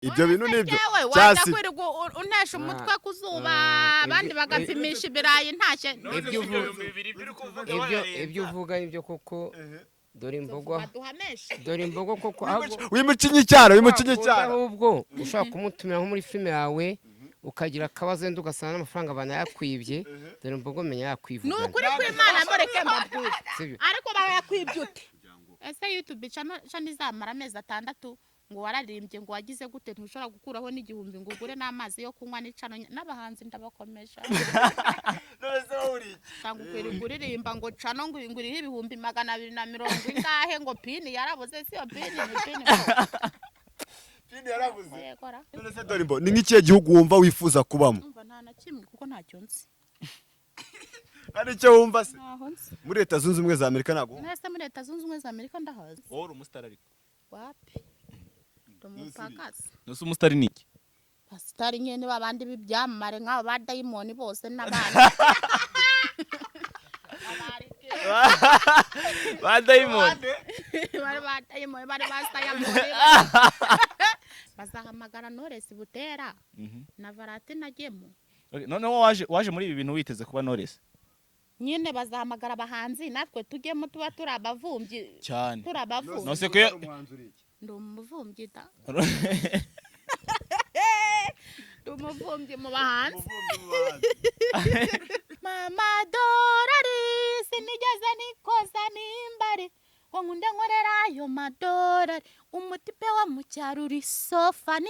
ibyo bintu nibyo wajya kwirirwa unesha umutwe ku zuba abandi bagapimisha ibirayi ntashye ibyo uvuga ibyo koko dore imbogo koko wimucinye icyaro ahubwo ushaka kumutumira nko muri filime yawe ukagira akabazo wenda ugasanga n'amafaranga banayakwibye dore imbogo menya yakwivugana ni ukuri kw'Imana mureke mbabwire ariko barayakwibye ute ese YouTube channel izamara amezi 6 ngo wararimbye ngo wagize gute ntushobora gukuraho n'igihumbi ngo ugure n'amazi yo kunywa n'icano n'abahanzi ndabakomesha nose uri cyangwa kuririmba ngo cano ngo ingurire ibihumbi 240 ingahe ngo pini yarabuze siyo pini yarabuze none dore mbo ni nk'ikiye gihugu wumva wifuza kubamo umva nta na kimwe kuko ntacyo nzi ari cyo wumva se muri Leta Zunze Ubumwe za Amerika nago nese muri Leta Zunze Ubumwe za Amerika ndahazi uri umustar ariko wapi Tumupakazi nose umustar ni iki pasitari nyene babandi bibyamare nk'abo ba Diamond bose n'abandi ba Diamond bari bazahamagara Knowless Butera na Valentin Agemo noneho waje muri ibi bintu witeze kuba Knowless nyine bazahamagara abahanzi natwe tujyemo tuba turabavumbyi cyane turabavumbyi nose ko ndumuvumbyi da ndumuvumbyi mu bahanzi mama dorari sinigeze nikoza nimbari ngo nkunde nkorera ayo madorari umutipe wa mu cyaro uri sofani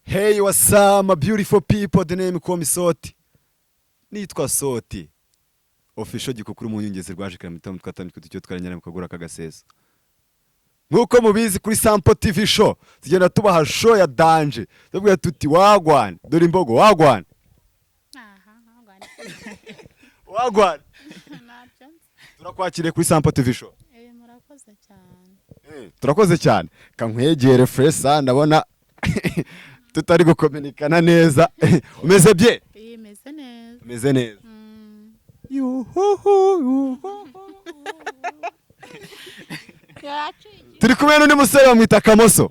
Hey, what's up, my beautiful people? The name call me Soti. Nitwa Soti. Official gikukuru mu nyungeze rwaje kiramita mutwa atandika tucyo twaranyana mukagura kagasesa. Nkuko mubizi kuri Sample TV show, tugenda tubaha show ya danje. Tubwira tuti wagwan, dore imbogo wagwan. Wagwan. Turakwakire kuri Sample TV show. Murakoze cyane. Turakoze cyane. Kankwegere fresa ndabona tutari gukominikana neza. Umeze bye? Meze neza. Umeze neza. Turi kumwe n'undi musore bamwita Kamoso.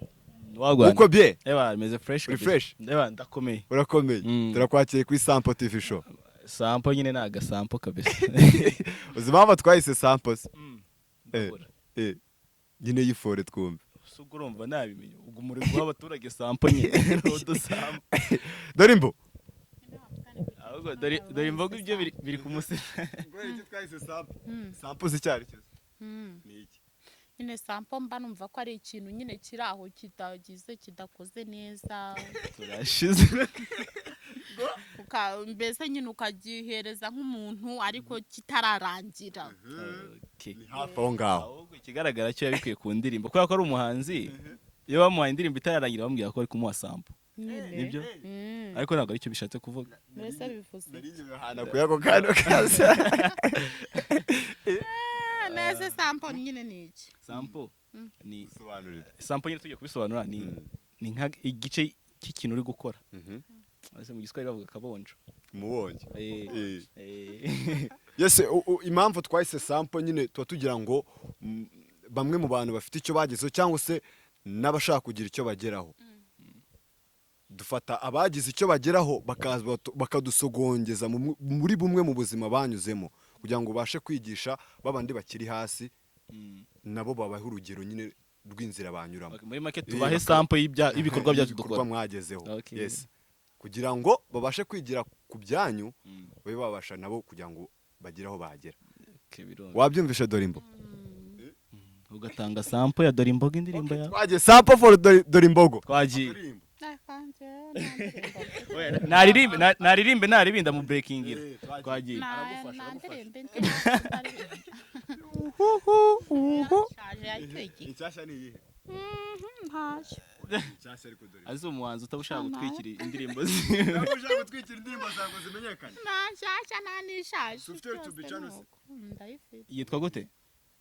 wagwana uko bye? Eba meze fresh. Fresh. Eba ndakomeye. Urakomeye. Turakwakiriye kuri Sample TV show. Sample nyine naga sample kabisa. Uzimama twahise samples. Nyine yifore twumve. Sugurumva nabimenye. Ubwo muri guha abaturage sample nyine. Rodo sample. Dore imbo. Ahubwo dore imbogo ibyo biri kumusira. Ngo iki twahise sample. Samples icyari cyo. Ni iki? Nyine sample mba numva ko ari ikintu nyine kiraho kitagize kidakoze neza. Turashize. Mbese nyine ukagihereza nk'umuntu ariko kitararangira. Ni hafi aho ngaho. Ahubwo ikigaragara cyo yabikwiye ku ndirimbo kubera ko ari umuhanzi. Iyo bamuhaye indirimbo itararangira bambwira ko ari kumuha sample. Nibyo? Ariko ntabwo aricyo bishatse kuvuga. Mbese bivuze. Hana kuyako kano kaza. Nese sample nyine ni iki? Sample ni sobanurira. Sample nyine tugiye kubisobanura ni nka igice cy'ikintu uri gukora. Ase mu giswahili bavuga kabonjo. Mubonje. Yes, impamvu twahise sample nyine tuba tugira ngo bamwe mu bantu bafite icyo bagezeho cyangwa se n'abashaka kugira icyo bageraho. Dufata abagize icyo bageraho bakadusogongeza muri bumwe mu buzima banyuzemo kugira ngo bashe kwigisha babandi bakiri hasi nabo babahe urugero nyine rw'inzira banyuramo. Muri make tubahe sample y'ibikorwa byacu dukora mwagezeho. Yes. Kugira ngo babashe kwigira ku byanyu babe babasha nabo kugira ngo bagiraho bagera. Wabyumvisha dore imbo? Ugatanga sample ya dore imbogo indirimbo ya. Twagiye sample for dore imbogo. Twagiye. Naririmbe naribinda mu breaking twagiye. Icyasha ni iyihe? Azi umuhanzi utabushaka gutwikira indirimbo ushaka gutwikira indirimbo zango zimenyekane. Nashasha nanishaje. Ufite YouTube channel se? Ndayifite. Yitwa gute?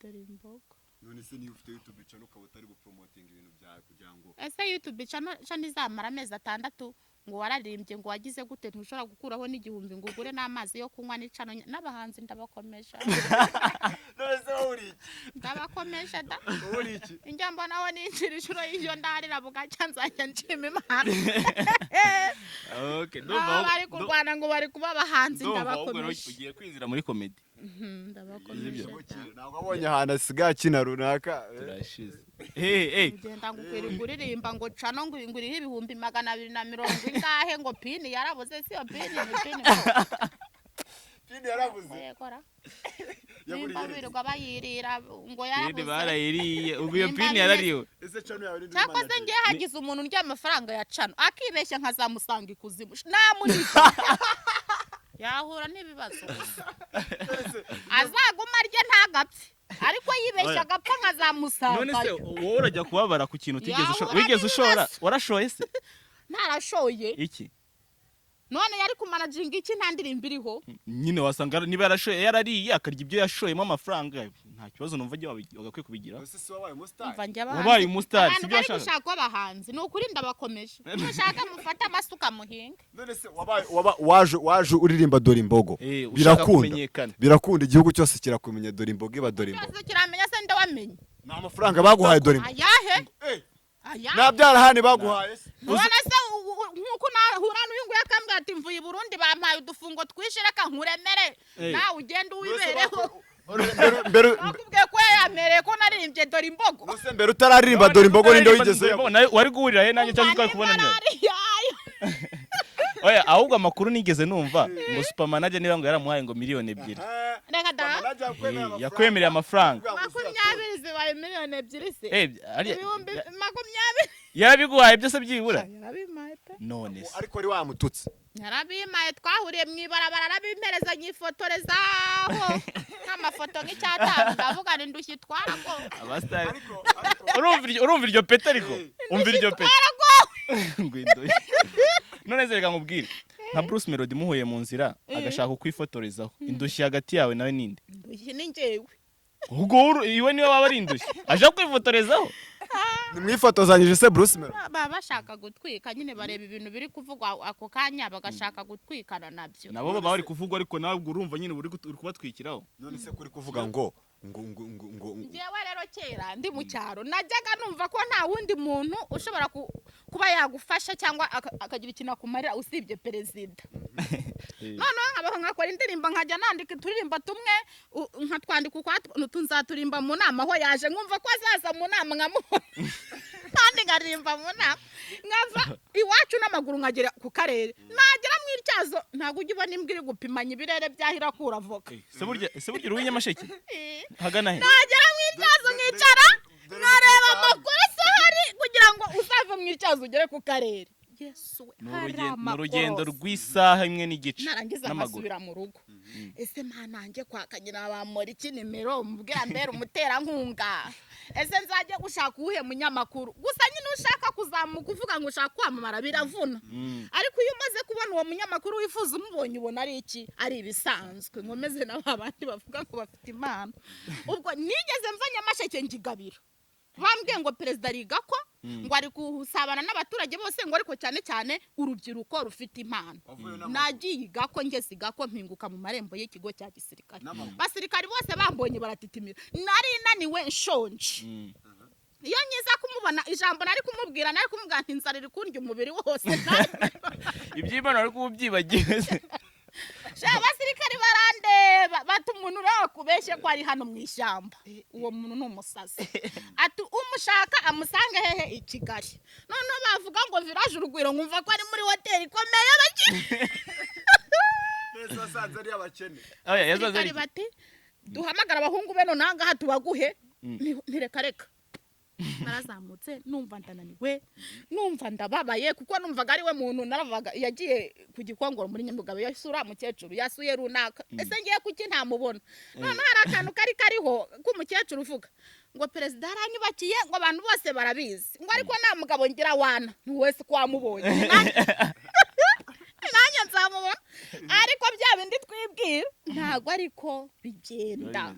Dore imbogo. None se niyo ufite YouTube channel ukaba utari gupromoting ibintu byawe kugira ngo ese YouTube channel izamara amezi 6 ngo wararirimbye ngo wagize gute ntushobora gukuraho n'igihumbi ngo ugure n'amazi yo kunywa n'icano n'abahanzi ndabakomesha ndabakomesha da njya mbonaho ninjira inshuro y'iyo ndarira bugacya nzajya nshima Imana bari kurwana ngo bari kuba abahanzi ndabakomesha ugiye kwinjira muri comedy ndabakomesha ntabwo abonye ahantu asigaye akina runaka turashize ugenda ngo ukwiriye kuririmba ngo cano ngo uriho ibihumbi 240 ingahe ngo pini yarabuze si yo pini ni pini pini yarabuze yekora nimba birirwa bayirira ngo pini yarabuze barayiriye ubwo iyo pini yarariwe ese cano yawe ni cyakoze ngiye hagize umuntu ndya amafaranga ya cano akibeshya nkazamusanga ikuzimu namunika yahura n'ibibazo azaguma arye ntagapfe ariko yibeshya agapfa nkazamusanga none se wowe urajya kubabara ku kintu wigeze ushora warashoye se ntarashoye iki none yari kumanaginga iki nta ndirimbo iriho nyine wasanga niba yarashoye yarariye akarya ibyo yashoyemo amafaranga nta kibazo numva agiye bagakwiye kubigira wabaye umustar sibyo ashaka gushaka abahanzi ni ukuri ndabakomeje mushaka mufata amasuka muhinga none se waje uririmba dore imbogo birakunda igihugu cyose kirakumenya dore imbogo iba dore imbogo cyose kiramenya se ndawamenye nta amafaranga baguhaye dore imbogo ayahe nta byarahani baguhaye none se nkuko nahura n'uyungu yakambwira ati mvuye i Burundi bampaye udufungo twishira reka nkuremere nawe ugenda uwibereho bakubwiye ko yamereye ko naririmbye dore imbogo nose mbere utararirimba dore imbogo ninde wigezeyo wari guhurira he nanjye cyangwa twari kubona niyo oya ahubwo amakuru nigeze numva ngo supermanager niba ngo yaramuhaye ngo miliyoni 2 reka da yakwemereye amafaranga 20 zibaye miliyoni 2 se ibihumbi 20 yarabiguhaye byose byibura yarabimaye pe none se ariko ari wamututse yarabimaye twahuriye mu ibarabara arabimpereza nyifotorezaho nk'amafoto nk'icyatanu ndavuga ni ndushyi twarago abastari urumva iryo peta ariko umva iryo peta none se reka nkubwire nka Bruce Melody muhuye mu nzira agashaka kukwifotorezaho indushyi hagati yawe nawe ninde indushyi ni njyewe ubwo iwe niwe waba ari indushyi aje kwifotorezaho nimwifotozanyije se Bruce Melody baba bashaka gutwika nyine bareba ibintu biri kuvugwa ako kanya bagashaka gutwikana nabyo nabo baba bari kuvugwa ariko nawe urumva nyine uri kubatwikiraho none se kuri kuvuga ngo njyewe rero kera ndi mu cyaro najyaga numva ko nta wundi muntu ushobora kuba yagufasha cyangwa akagira ikintu akumarira usibye perezida noneho nkabaho nkakora indirimbo nkajya nandika uturirimbo tumwe nkatwandika ukwatwo nzaturimba mu nama aho yaje nkumva ko azaza mu nama nkamubona kandi ngaririmba mu nama nkava iwacu n'amaguru nkagera ku karere nagera mu ityazo ntabwo ujya ubona imbwa iri gupimanya ibirere byahira kura voka se burya uri Nyamasheke hagana he nagera mu ityazo nkicara nkareba amakuru ahari kugira ngo uzave mu ityazo ugere ku karere Yesu mu rugendo rw'isaha imwe n'igice narangiza nkasubira mu rugo ese mpanange kwakanyira abamora iki nimero mubwira mbere umuterankunga ese nzajya gushaka uwuhe munyamakuru gusa nyine ushaka kuzamuka uvuga ngo ushaka kwamamara biravuna ariko iyo umaze kubona uwo munyamakuru wifuza umubonye ubona ari iki ari ibisanzwe nkomeze n'abandi bavuga ko bafite impano ubwo nigeze mva Nyamasheke ngigabira bambwiye ngo perezida rigako ngo ari kusabana n'abaturage bose ngo ariko cyane cyane urubyiruko rufite impano nagiye igako ngeze igako mpinguka mu marembo y'ikigo cya gisirikare basirikari bose bambonye baratitimira nari naniwe nshonje iyo nyiza kumubona ijambo nari kumubwira nari kumubwira nti nzarira kundya umubiri wose iby'Imana ari kubyibagiwe abasirikari barandeba bati umuntu uraho kubeshye ko ari hano mu ishyamba uwo muntu ni umusazi ati umushaka amusange hehe i Kigali noneho bavuga ngo village urugwiro nkumva ko ari muri hoteli ikomeye abakene bati duhamagara abahungu beno nangaha tubaguhe ntireka narazamutse numva ndananiwe numva ndababaye kuko numvaga ari we muntu naravaga yagiye ku Gikongoro muri Nyamugabo yasura mukecuru yasuye runaka ese ngiye kuki ntamubona none hari akantu kariho k'umukecuru uvuga ngo perezida yaranyubakiye ngo abantu bose barabizi ngo ariko nta mugabo ngira wana wese ko wamubonye nanjye nzamu uramubura ariko bya bindi twibwira ntabwo ariko bigenda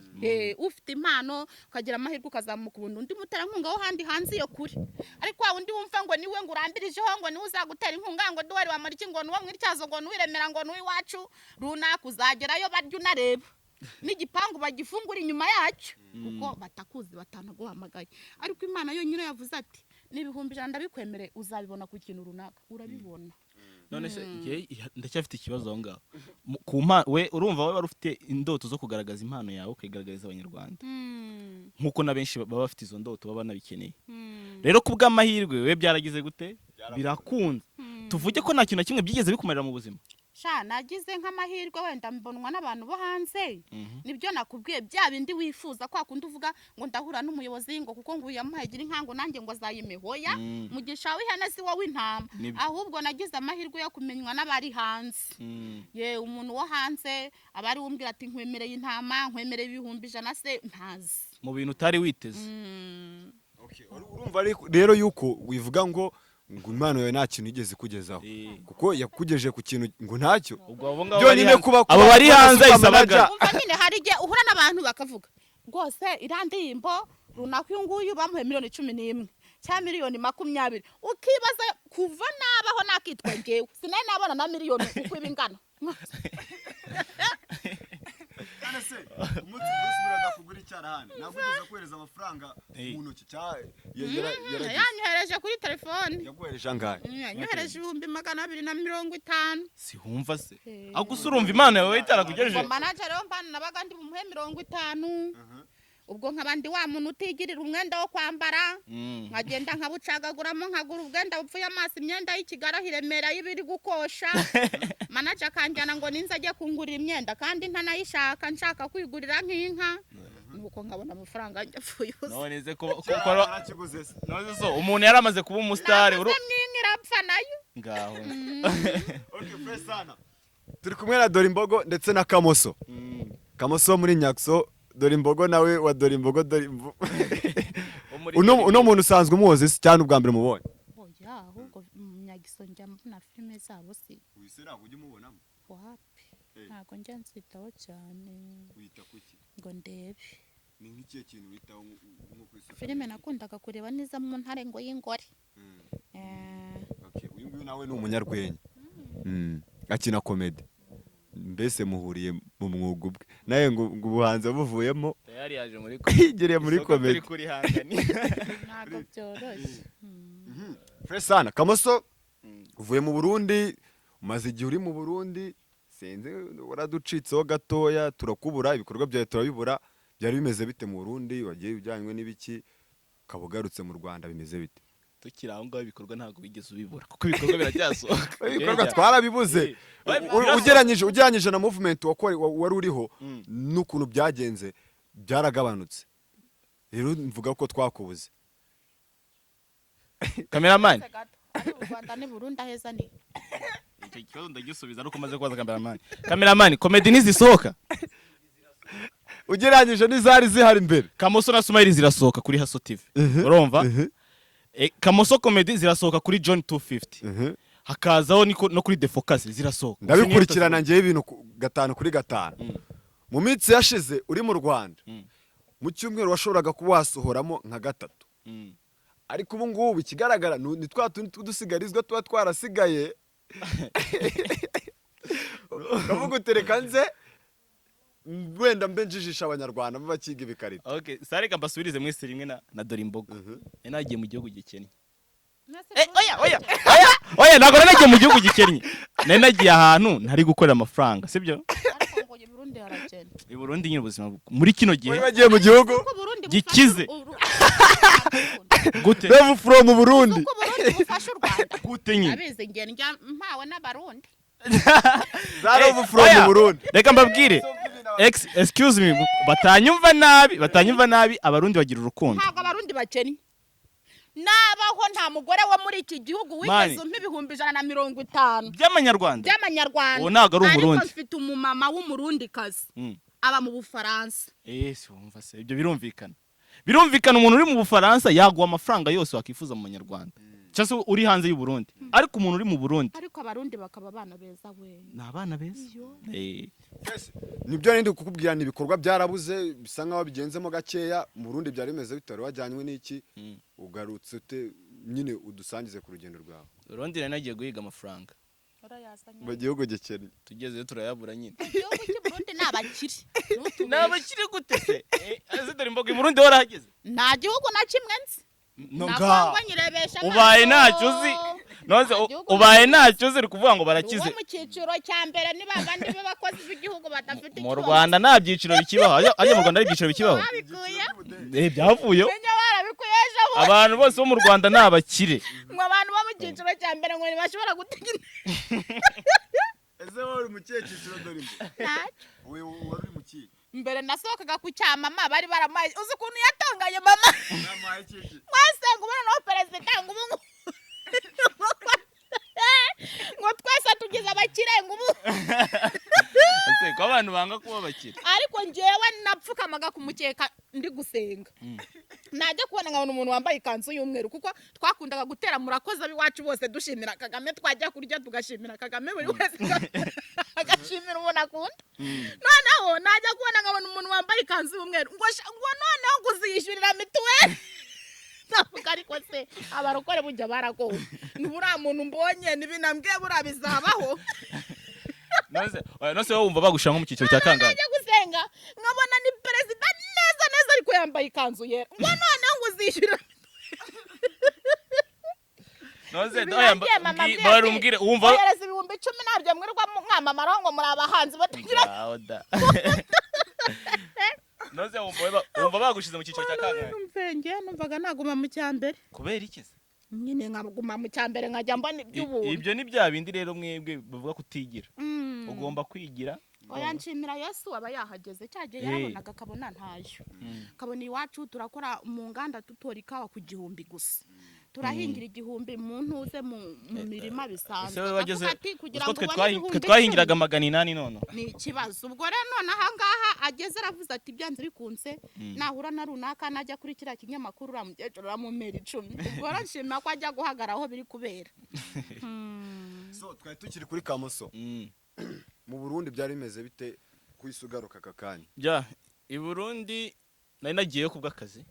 ufite impano ukagira amahirwe ukazamuka ubundi undi muterankunga wo handi hanze iyo kuri ariko wa undi wumva ngo niwe ngo urambirijeho ngo niwe uzagutera inkunga ngo duwari wamariki ngo nuwo mwityazo ngo nuwiremera ngo nuwiwacu runaka uzagerayo barya unareba n'igipangu bagifungura inyuma yacyo kuko batakuzi batanaguhamagaye ariko Imana yo nyine yavuze ati n'ibihumbi 100 ndabikwemereye uzabibona ku kintu runaka urabibona. None se ndacyafite ikibazo aho ngaho we urumva we wari ufite indoto zo kugaragaza impano yawe ukigaragariza abanyarwanda nkuko na benshi baba bafite izo ndoto baba nabikeneye rero kubw'amahirwe we byaragize gute birakunze tuvuge ko nta kintu na kimwe byigeze bikumarira mu buzima sha nagize nk'amahirwe wenda mbonwa n'abantu bo hanze nibyo nakubwiye bya bindi wifuza kwa kundi uvuga ngo ndahura n'umuyobozi ngo kuko ngo yamuhaye gira inkango nanjye ngo azayimehoya mugisha w'ihene si wowe intama ahubwo nagize amahirwe yo kumenywa n'abari hanze ye umuntu wo hanze abari wumbwira ati nkwemereye intama nkwemereye ibihumbi 100 se ntazi mu bintu utari witeze urumva rero yuko wivuga ngo impano yawe nta kintu igeze kugezaho kuko yakugejeje ku kintu ngo ntacyo byonyine kuba abo bari hanze isabaga umva nyine hari igihe uhura n'abantu bakavuga rwose irandimbo runaka uyu nguyu bamuhe miliyoni 11 cyangwa miliyoni 20 ukibaza kuva nabaho nakitwa ngewe sinari nabona na miliyoni uko ibingana se umunsi Bruce buraga kugura icyarahani nagugeza kohereza amafaranga mu ntoki yanyohereje kuri telefone yaguhereje angahe yanyohereje 250 sihumva se ahubwo urumva impano yawe itarakugejeje manager rero mpana nabaga ndi bumuhe 50 ubwo nkabandi wa muntu utigirira umwenda wo kwambara nkagenda nkabucagaguramo nkagura ubwenda bupfuye amaso imyenda y'ikigara hiremera y'ibiri gukosha manager kanjyana ngo ninza ajye kungurira imyenda kandi ntanayishaka nshaka kwigurira nk'inka nuko nkabona amafaranga njya pfuye none se ko none so umuntu yaramaze kuba umustar irapfa nayo ngaho okay fresh sana turi kumwe na Dorimbogo ndetse na Kamoso Kamoso muri Nyakso Dorimbogo nawe wa Dorimbogo uno muntu usanzwe umuhoze cyane ubwa mbere mubonye oya ahubwo Nyagiso njya mbona filime zabo si uyise ntabwo ujye umubonamo wapi ntabwo njya nsitaho cyane wita kuki ngo ndebe ni nk'ikihe kintu witaho nko kwisura filime nakundaga kureba neza mu ntare ngo y'ingore okay uyu nguyu nawe ni umunyarwenya akina comedy mbese muhuriye mu mwuga ubwe naye ngo ubuhanze buvuyemo yari yaje muri kwigereye muri comedy kuri hangani ntabwo byoroshye fresh sana Kamoso uvuye mu Burundi umaze igihe uri mu Burundi senze waraducitseho gatoya turakubura ibikorwa byawe turabibura byari bimeze bite mu Burundi wagiye ujyanywe n'ibiki kabugarutse mu Rwanda bimeze bite tukira aho ngaho ibikorwa ntabwo bigeze ubibura kuko ibikorwa biracyasohoka ibikorwa twarabibuze ugeranyije na movement wari uriho n'ukuntu byagenze byaragabanutse rero mvuga ko twakubuze cameraman u Rwanda ni Burundi aheza ni icyo kibazo ndagisubiza nuko maze kwaza cameraman comedy nizisohoka ugeranyije n'izari zihari imbere Kamoso na Smile zirasohoka kuri Haso TV urumva Kamoso comedy zirasohoka kuri John 250 hakazaho no kuri The Focus zirasohoka ndabikurikirana ngiye ibintu 5 kuri 5 mu minsi yashize uri mu Rwanda mu cyumweru washoboraga kuba wasohoramo nka 3 ariko ubu ngubu ikigaragara ni twa tudusigarizwa tuba twarasigaye kavuga utereka nze wenda mbe njijisha abanyarwanda bakiga ibikarito okay sareka mbasubirize mwese rimwe na Dorimbogo nagiye mu gihugu gikennye oya ntago nagiye mu gihugu gikennye nagiye ahantu ntari gukorera amafaranga sibyo i Burundi nyine ubuzima muri kino gihe wagiye mu gihugu gikize gute Rev from Burundi uko Burundi bufasha u Rwanda gute nyine abize ngene njya mpawe n'abarundi Rev from Burundi reka mbabwire excuse me batanyumva nabi abarundi bagira urukundo ntabwo abarundi bakennye nabaho nta mugore wo muri iki gihugu wigeze umpa ibihumbi 150 by'amanyarwanda uwo ntago ari umurundi ariko mfite umumama w'umurundi kazi aba mu Bufaransa si wumva se ibyo birumvikana umuntu uri mu Bufaransa yaguha amafaranga yose wakifuza mu Manyarwanda cyangwa se uri hanze y'u Burundi ariko umuntu uri mu Burundi ariko abarundi bakaba abana beza we ni abana beza. nibyo ndi kukubwira ni ibikorwa byarabuze bisa nkaho bigenzemo gakeya mu Burundi byari bimeze bitari wajyanywe n'iki ugarutse ute nyine udusangize ku rugendo rwawe. Urundi nari nagiye guhiga amafaranga urayazanye mu gihugu gikennye tugezeyo turayabura nyine. igihugu cy'u Burundi ni abakire Ni abakire gute se? Ese dore imboga i Burundi warahageze? nta gihugu na kimwe nzi No na nga. Kongo nyirebesha Ubaye ntacyo uzi. Noze ubaye ntacyo uzi kuvuga ngo barakize. uwo mu cyiciro cya mbere ni babandi b'abakozi b'igihugu badafite Mu Rwanda nta byiciro bikibaho. Ajya mu Rwanda ari ibyiciro bikibaho. babikuye Byavuyeho. Kenya barabikuye ejo bundi Abantu bose bo mu Rwanda ni abakire. ngo abantu bo mu cyiciro cya mbere ngo ntibashobora gutegeka ese wowe uri mu kihe cyiciro dore ntacyo wowe wari uri mu kihe mbere nasohokaga ku cya mama bari baramaye uzi ukuntu yatanganye mama namaye kiki twese ngo ubona nawe perezida ngo ubu ngo twese tugize abakire ngo ubu Ese ko abantu banga kuba abakire. ariko njyewe napfukamaga ku mukeka ndi gusenga najya kubona nkabona umuntu wambaye ikanzu y'umweru kuko twakundaga gutera murakoze ab'iwacu bose dushimira Kagame twajya kurya tugashimira Kagame buri wese agashimira umuntu akunda noneho najya kubona nkabona umuntu wambaye ikanzu y'umweru ngo noneho kuziyishyurira mituweli navuga ariko se abarokore bujya baragowe ntiburiya muntu mbonye ntibinambwiye buriya bizabaho Nose wowe wumva bagushira nko mu cyiciro cya kangahe? najya gusenga nkabona ni perezida neza neza ariko yambaye ikanzu yera ngo noneho ngo uzishyurira Noze Birangiye mama mbwira barumbwire wumva ohereza ibihumbi 10 nabyo mwirirwa mwamamara ngo muri abahanzi batagira Noze wumva bagushize mu cyiciro cya kangahe? numvenge numvaga naguma mu cyambere Kubera iki se? nyine nkaguma mu cyambere nkajya mbona iby'ubuntu Ibyo ni bya bindi rero mwebwe bavuga kutigira. Ugomba kwigira. oya nshimira Yesu aba yahageze cyagiye yarabonaga akabona ntayo kabona iwacu turakora mu nganda tutora ikawa ku 1000 gusa turahingira 1000 mu ntuze mu mirima bisanzwe Ese wageze kugira ngo ngo twe twahingiraga 800 none. ni ikibazo ubwo rero none aha ngaha ageze aravuze ati byanze bikunze nahura na runaka najya kuri kiriya kinyamakuru uramukecuru uramumera 10 ubwo ranshima ko ajya guhagara aho biri kubera so twari tukiri kuri Kamoso mu Burundi byari bimeze bite kwisugaruka kakanya Bya i Burundi nari nagiye ku bw'akazi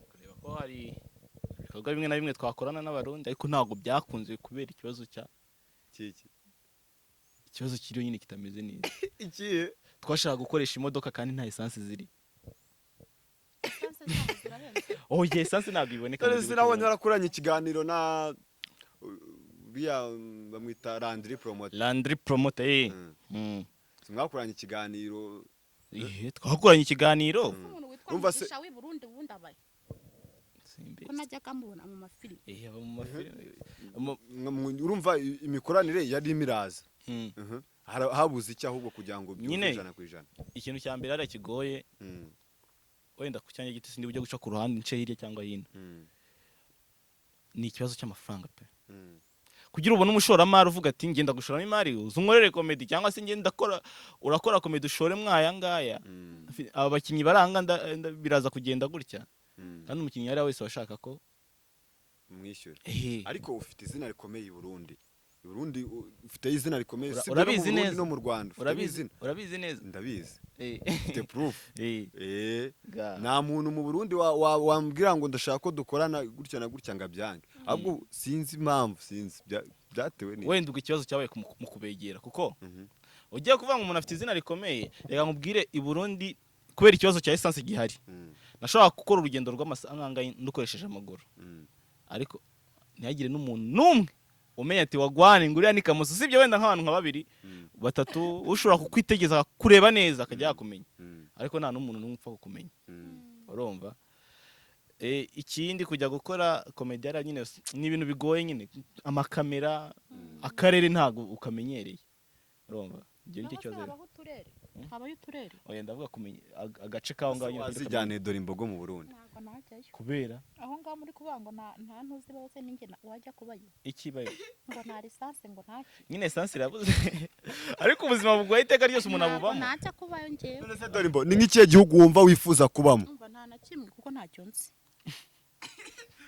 kureba ko hari ibikorwa bimwe na bimwe twakorana n'abarundi ariko ntabwo byakunze kubera ikibazo kiki ikibazo kiriyo nyine kitameze neza. ikihe Twashaka gukoresha imodoka kandi nta essence ziri. Essence ntabwo iboneka. dore sinabonye barakuranye ikiganiro na biya bamwita Landry Promoter simwakuranye ikiganiro twakoranye ikiganiro umuntu witwa Urumva se- Mugisha w'i Burundi ubundi abaye ko najya kamubona mu mafilime aba mu mafilime urumva imikoranire yari imiraza habuze iki ahubwo kugira ngo Nyine. byumve 100%. ikintu cya mbere ari kigoye wenda ku cyanya giti sindi bujya guca ku ruhande nce hirya cyangwa hino ni ikibazo cy'amafaranga pe kugira ubone umushoramari uvuga ati ngenda gushoramo imari uzunkorere comedy cyangwa se ngenda urakora comedy ushore mwaya ngaya aba bakinyi baranga biraza kugenda gutya kandi umukinyi yari wese washaka ko mwishyure Eh. ariko ufite izina rikomeye i Burundi ufite izina rikomeye si urabizi no mu Burundi neza. no mu Rwanda ufite izina urabizi neza ndabizi Eh. ufite proof Ga. nta muntu mu Burundi wambwira ngo ndashaka ko dukorana gutya na gutya ngabyange ahubwo sinzi impamvu byatewe ni wenda ubwo ikibazo cyabaye mu kubegera kuko ugiye kuvuga ngo umuntu afite izina rikomeye reka nkubwire i Burundi kubera ikibazo cya essence gihari nashobora gukora urugendo rw'amasaha ndukoresheje amaguru ariko ntihagire n'umuntu n'umwe umenya ati wagwane nguriya ni Kamoso usibye wenda nk'abantu nka 2 3 ushobora kukwitegeza kureba neza akajya yakumenya ariko nta n'umuntu n'umwe upfa kukumenya urumva ikindi kujya gukora comedy ara nyine ni ibintu bigoye nyine amakamera akarere ntago ukamenyereye urumva ibyo nicyo kibazo habayo uturere oya ndavuga kumenya agace kaho ngaho nyine wazijyane dore imbogo mu Burundi ntabwo najyayo kubera aho ngaho muri kuvuga ngo nta ntuzi bose ninjye wajya kubayo ikibayo ngo nta lisansi ngo ntacyo nyine essence irabuze ariko ubuzima bugoye iteka ryose umuntu abubamo ntacyo kubayo njyewe none se dore imbo ni nk'ikihe gihugu wumva wifuza kubamo umva nta na kimwe kuko ntacyo nzi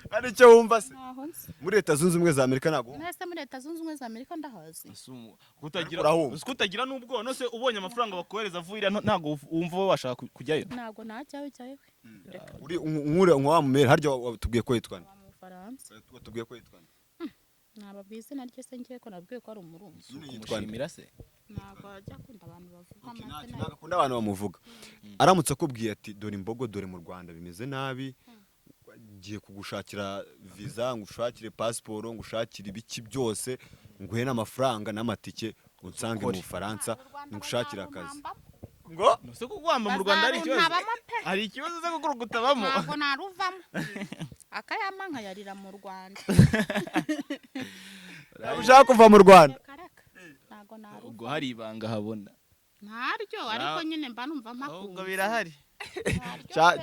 ari icyo wumva se ntaho nzi muri leta zunze ubumwe za Amerika ntabwo mwese muri leta zunze ubumwe za Amerika ndahazi kutagira n'ubwo nose ubonye amafaranga bakohereza avuye ntabwo wumva wowe washaka kujyayo ntabwo najyayo jyayo uri nka mumere harya tubwiye ko yitwa mu Bufaransa tubwiye ko yitwa nababwiye izina rye se ngiye ko nabwiye ko ari umurundi kumushimira se ntabwo ajya akunda abantu bavuga amazina ntabwo akunda abantu bamuvuga aramutse akubwiye ati dore imbogo dore mu Rwanda bimeze nabi ngiye kugushakira visa ngushakire pasiporo ngushakire ibiki byose nguhe n'amafaranga n'amatike unsange mu Bufaransa ngushakire akazi ngo nose kugwamba mu Rwanda ari ikibazo hari ikibazo zo kugutabamo ntabwo naruvamo akayama nkayarira mu Rwanda ushaka kuva mu Rwanda ntabwo naruva ubwo hari ibanga habona ntaryo ariko nyine mba numva mpakunze ubwo birahari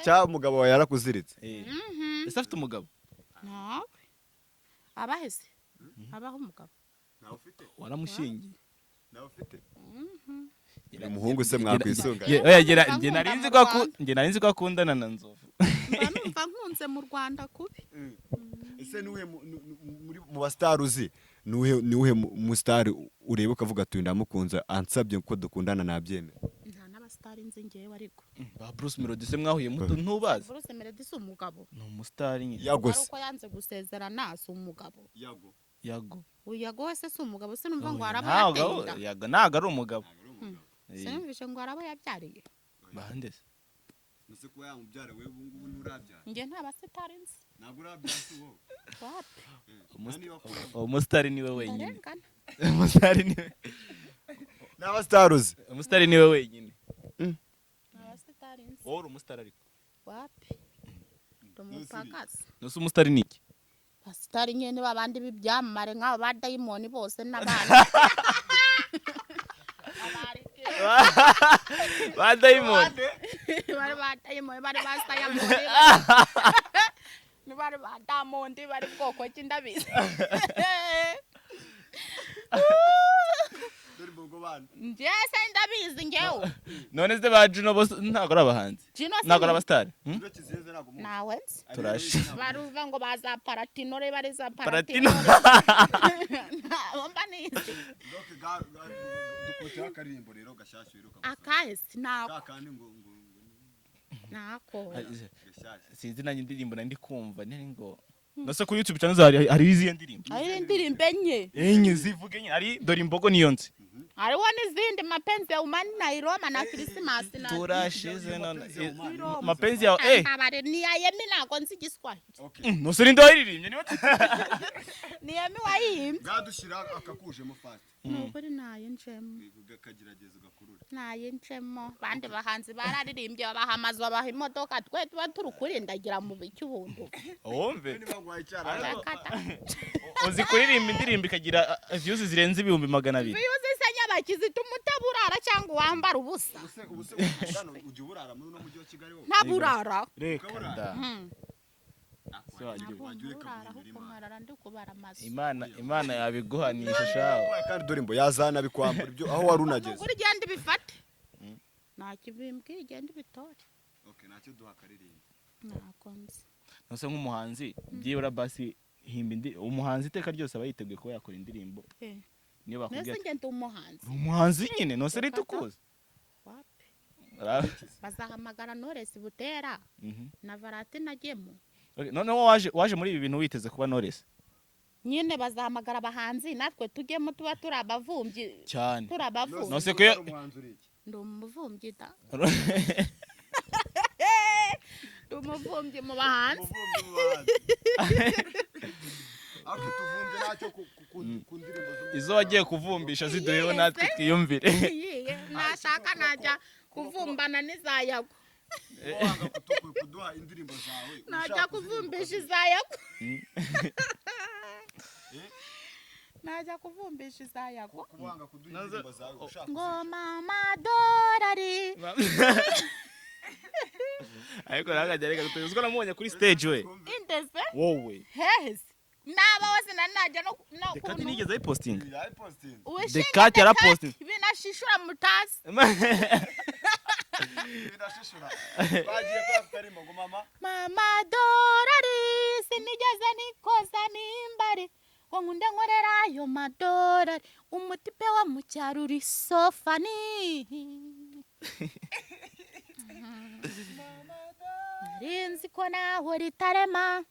cya umugabo wawe yarakuziritse ese afite umugabo ntawe abaheze abaho umugabo waramushingiye nawe ufite umuhungu se mwakwisunga njye narinzi ko akundana na Nzovu mba numva nkunze mu Rwanda kubi ese nuhe mu bastar uzi nuhe mu star ureba ukavuga ati ndamukunze ansabye ko dukundana nabyemera nta n'abastar nzi ngewe ariko ba Bruce Melody se mwahuye muto ntubazi Bruce Melody si umugabo ni umustar nyine yagose uko yanze gusezerana si umugabo yago uyago wese si umugabo se numva ngo araba yago ntago ari umugabo sinumvishe ngo araba yabyariye bande se nose ko yamubyara wewe ubu ngubu nturabyara nge nta basitari nzi ntabwo urabyara si wowe wapi umustar niwe wenyine ndarengana umustar niwe n'abastar uzi umustar niwe wenyine nta basitari nzi wowe uri umustar ariko wapi ndumupakazi nose umustar ni iki basitari nyene babandi b'ibyamamare nk'abo ba Diamond bose n'abandi ba Diamond bari ba Diamond bari ba Diamond bari ba Diamond bari bwoko ki ndabizi njese ndabizi ngewe none se ba Juno bose ntago ari abahanzi ntago ari abastar nawe nzi turashe baruva ngo baza Paratino re bari za Paratino mba nizi dukotera akarimbo rero gashashyo iruka akahesi nako kakandi ngo nako sinzi nanjye indirimbo nandi kumva ngo nose kuri YouTube channel hari izihe ndirimbo ari indirimbo enye zivuge nye ari dore imbogo niyo nzi hariho n'izindi mapenzi ya umani na Iroma na Christmas na turashize none mapenzi ya abare ni ayemi nako nzi Giswahili nose rinde waririmbye niwe ni yemi wayimye gadushira akakuje mu fati nukuri naye njemo kagerageza ugakurura naye njemo bande bahanzi bararirimbye bahamaze babaha imodoka twe tuba turukuri ndagira mu bicyubuntu wumve nibagwaye cyara uzi kuririmba indirimbo ikagira views zirenze 200,000 views isenya bakizi tumutaburara cyangwa wambara ubusa ubuse ujye uburara muri no mujyi wa Kigali wowe ntaburara reka da Imana yabiguhanisha shaho kandi dore imbo yazana bikwambura ibyo aho wari unageze uri genda bifate nta kibimbwi genda bitore okay nacyo duhakaririmba nakonze nose nk'umuhanzi byibura basi himba umuhanzi iteka ryose aba yiteguye kuba yakora indirimbo niyo bakubwiye nese ngende umuhanzi nyine nose ritukuze wapi bazahamagara Knowless Butera na Varate na Gemo noneho waje muri ibi bintu witeze kuba Knowless nyine bazahamagara abahanzi natwe tujyemo tuba turabavumbyi cyane turabavumbyi nose ko ndumuvumbyi da ndumuvumbyi mu bahanzi ako tuvumbye nacyo ku ndirimbo izo wagiye kuvumbisha ziduheho natwe twiyumvire nashaka najya kuvumbana n'izayago wanga kuduha indirimbo zawe najya kuvumbisha izayago najya kuvumbisha izayago kubanga kuduha indirimbo zawe ushaka ngo mama dorari ariko nakajya reka tutuzwa namubonye kuri stage we indeze wowe hehese naba wose najya no kandi nigeze ayiposting the cat yara posting binashishura mutazi binashishura bagiye kwa tarimo ngo mama dorari sinigeze nikoza n'imbari ngo nkunde nkorera ayo madorari umutipe wo mu cyaro uri sofani narinzi ko naho ritarema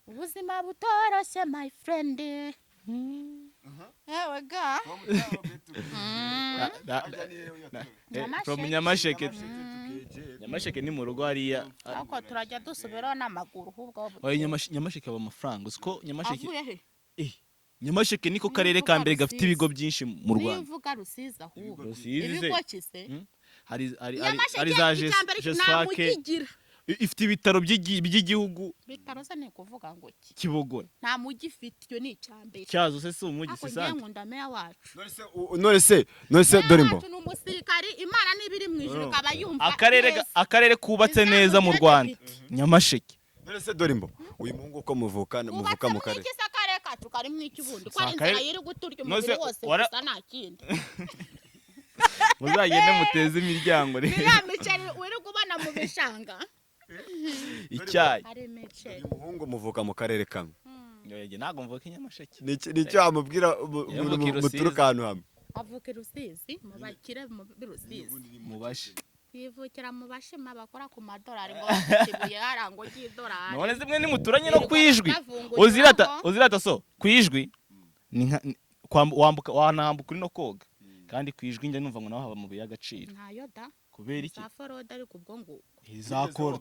ubuzima butoroshye my friend ewe ga from Nyamasheke. Nyamasheke ni mu rugo hariya. ariko turajya dusubiraho n'amaguru ahubwo Nyamasheke aba amafaranga. Uziko Nyamasheke avuye he Nyamasheke niko karere ka mbere gafite ibigo byinshi mu Rwanda. nivuga Rusizi ahubwo Rusizi ibigo kise hari za Jesfake ifite ibitaro by'igihugu bitaro se ni kuvuga ngo iki Kibogora. nta mugi ifite iyo ni icyambere Cyazo se si umugi ako sisante. ngiye nkunda meya wacu none se dore mbo ni umusirikari imana n'ibiri mu ijuru ikaba yumva akarere kubatse neza mu Rwanda Nyamasheke. none se dore mbo uyu muhungu ko muvuka mu karere iki akarere kacu kari mu ikibundi ko ari Akarere- inzira yiri guturya umubiri wose gusa nta kindi Muzagende muteze imiryango rero. biriya miceri uri kubona mu bishanga Icyayi. hari imiceri uyu muhungu muvuka mu karere kamwe Yego ntago mvuka Nyamasheke. nicyo wamubwira muturuka ahantu hamwe avuka i Rusizi mu bakire mu Rusizi Mubashe. twivukira mu bashima bakora ku madolari ngo bakibuye harango ry'idolari None zimwe nimuturanye no kwijwi. Uzirata so kwijwi ni wanambuka uri no koga. Kandi kwijwi njye numva ngo naho haba mu y'agaciro. ntayo da Kubera iki? za forode ariko ubwo ngo Izakora.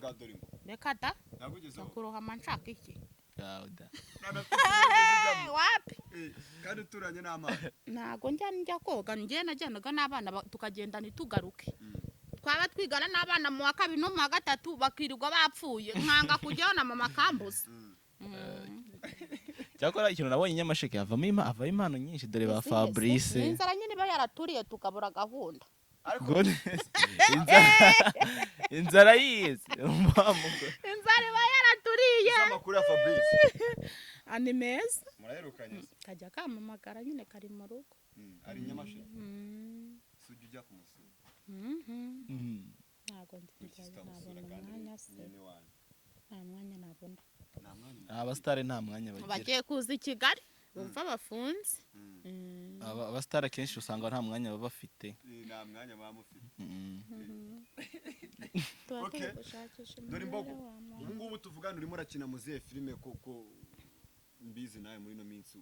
reka da nakurohama nshaka iki Gauda. wapi kandi uturanye n'amazi ntago njya koga njye najyanaga n'abana tukagenda ntitugaruke twaba twigana n'abana mu wa kabiri no mu wa gatatu bakirirwa bapfuye nkanga kujyaho na mama kambuza Cyakora ikintu nabonye Nyamasheke havamo impano nyinshi dore ba Fabrice. inzara nyine iba yaraturiye tukabura gahunda Inzara yize. inzara iba yaraturiye amakuru ya Fabrice ani meza muraherukanye kajya kamamagara nyine kari mu rugo ari Nyamasheke sujya ujya kumusura ntago nabona umwanya se nta mwanya nabona Abastare nta mwanya bagira. bagiye kuza i Kigali bumva bafunze Abastare kenshi usanga nta mwanya baba bafite. nta mwanya bamufite tubateye gushakisha dore imbogo imibereho ubu ngubu tuvugana urimo urakina mu zihe filime koko mbizi nawe muri ino minsi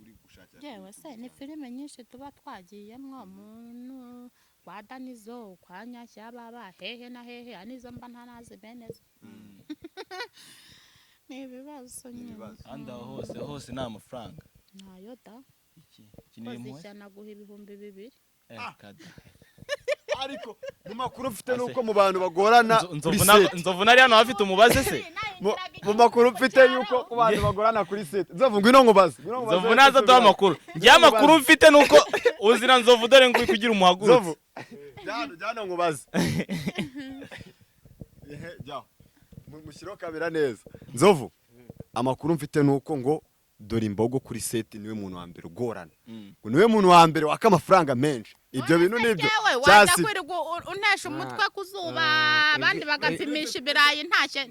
uri gushakira yewe se ni filime nyinshi tuba twagiyemwo muntu kwa Danizo kwa Nyashya baba hehe na hehe anizo mba ntanazi benezo ni ibibazo nyine Anda hose ni amafaranga. ntayo da Kiniri koze muwe. cyane guha 2,000 Kada. ariko mu makuru mfite nuko mu bantu bagorana Nzovu nari hano hafite umubaze se. mu makuru mfite yuko ku bantu bagorana kuri set nzovu ngwino ngubaze Nzovu naza duha amakuru. Njye amakuru mfite nuko uzira Nzovu dore ngo kugira umuhagurutse. jyana ngubaze jya mushyiraho kamera neza nzovu amakuru mfite nuko ngo dore imbogo kuri set niwe muntu wa mbere ugorana ngo niwe muntu wa mbere waka amafaranga menshi ibyo bintu nibyo cyasi unesha umutwe ku zuba abandi bagapimisha ibirayi ntashye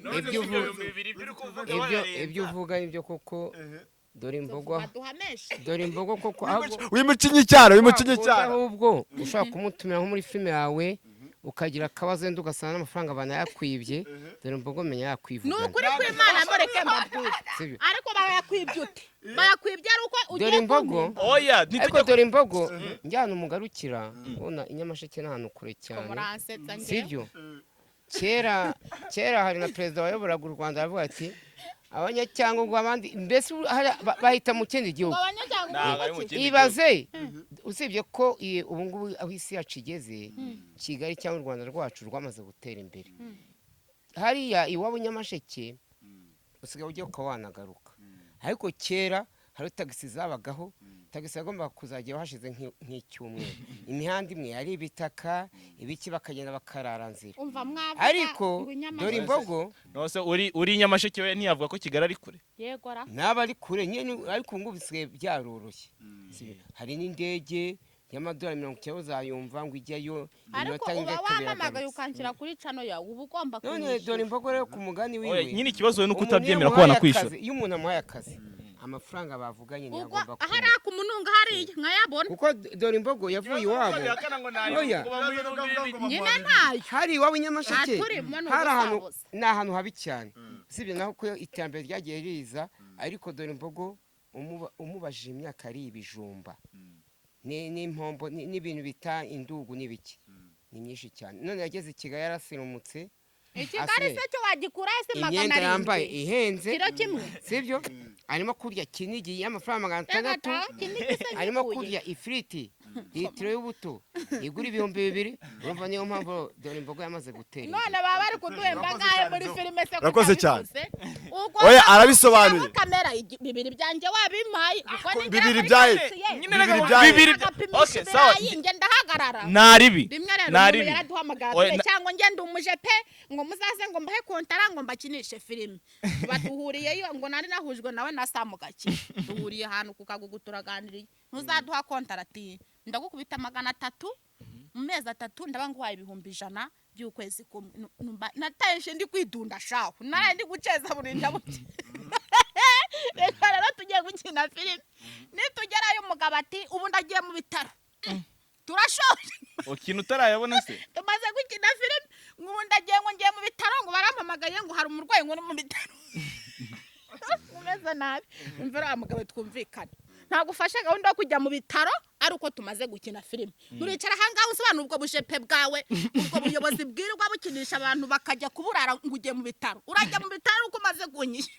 ibyo uvuga nibyo koko dore imbogo koko wimucinye icyaro ahubwo ushaka kumutumira nko muri filime yawe ukagira akabazo wenda ugasanga n'amafaranga banayakwibye dore imbogo menya yakwivugana ni ukuri kw'Imana mureke mbabwire ariko barayakwibye ute bayakwibye ari uko ugiye dore imbogo Oya ariko dore imbogo njyana umugarukira ubona i Nyamasheke n'ahantu kure cyane sibyo kera hari na perezida wayoboraga u Rwanda aravuga ati abanyacyangwa abandi mbese bahita mu kindi gihugu ibaze usibye ko ubu ngubu aho isi yacu igeze Kigali cyangwa u Rwanda rwacu rwamaze gutera imbere hariya iwabo Nyamasheke usigaye ujya ukaba wanagaruka ariko kera hari tagisi zabagaho tagisi yagombaga kuzajya hashize nk'icyumweru imihanda imwe yari ibitaka ibiki bakagenda bakarara nzira ariko dore imbogo nose uri Nyamasheke we ntiyavuga ko Kigali ari kure yegora naba ari kure nyine ariko ngo bisigaye byaroroshye hari n'indege y'amadolari 90 uzayumva ngo ijyayo ariko uba wamamagaye ukanshyira kuri cano yawe uba ugomba none dore imbogo rero ku mugani wiwe nyine ikibazo we nuko utabyemera ko wanakwishyura iyo umuntu amuhaye akazi amafaranga bavuganye ni agomba kuba ahari akumununga hariya nkayabona kuko dore imbogo yavuye iwabo oya nyine ntayo hari iwabo Nyamasheke hari ahantu ni ahantu habi cyane sibyo naho ko iterambere ryagiye riza ariko dore imbogo umubajije imyaka ari ibijumba n'impombo n'ibintu bita indugu n'ibiki ni myinshi cyane none yageze Kigali yarasirimutse Kigali se cyo wagikura ese magana imyenda yambaye ihenze kiro kimwe sibyo arimo kurya kinigi y'amafaranga 600 arimo kurya ifiriti litiro y'ubuto igura 2000 urumva niyo mpamvu dore imbogo yamaze gutera none baba bari kuduhemba ngahe muri filime se Urakoze cyane oya arabisobanuye kamera bibiri byanjye wabimpaye bibiri byaye bibiri okay sawa nge ndahagarara naribi naribi yaraduhamagara cyangwa nge ndumuje pe ngo muzaze ngo mbahe kontara ngo mbakinishe filime batuhuriyeyo ngo nari nahujwe nawe na Samu gaki duhuriye ahantu kukagugu turaganiriye ntuzaduha kontara ati ndagukubita 300 mu mezi 3 ndaba nguhaye 100 by'ukwezi natayenshe ndi kwidunda shaho naraye ndi guceza burinda buti reka rero tugiye gukina filime nitugerayo umugabo ati ubu ndagiye mu bitaro turashoje ikintu utarayabona se tumaze gukina filime ngubu ndagiye ngo ngiye mu bitaro ngo barampamagaye ngo hari umurwayi ngo mu bitaro umeze nabi umvira wa mugabo twumvikana ntagufasha gahunda yo kujya mu bitaro ari uko tumaze gukina filime nuricara hangaho usobanura ubwo bushepe bwawe ubwo buyobozi bwirwa bukinisha abantu bakajya kuburara ngo ujye mu bitaro urajya mu bitaro uko umaze kunyisha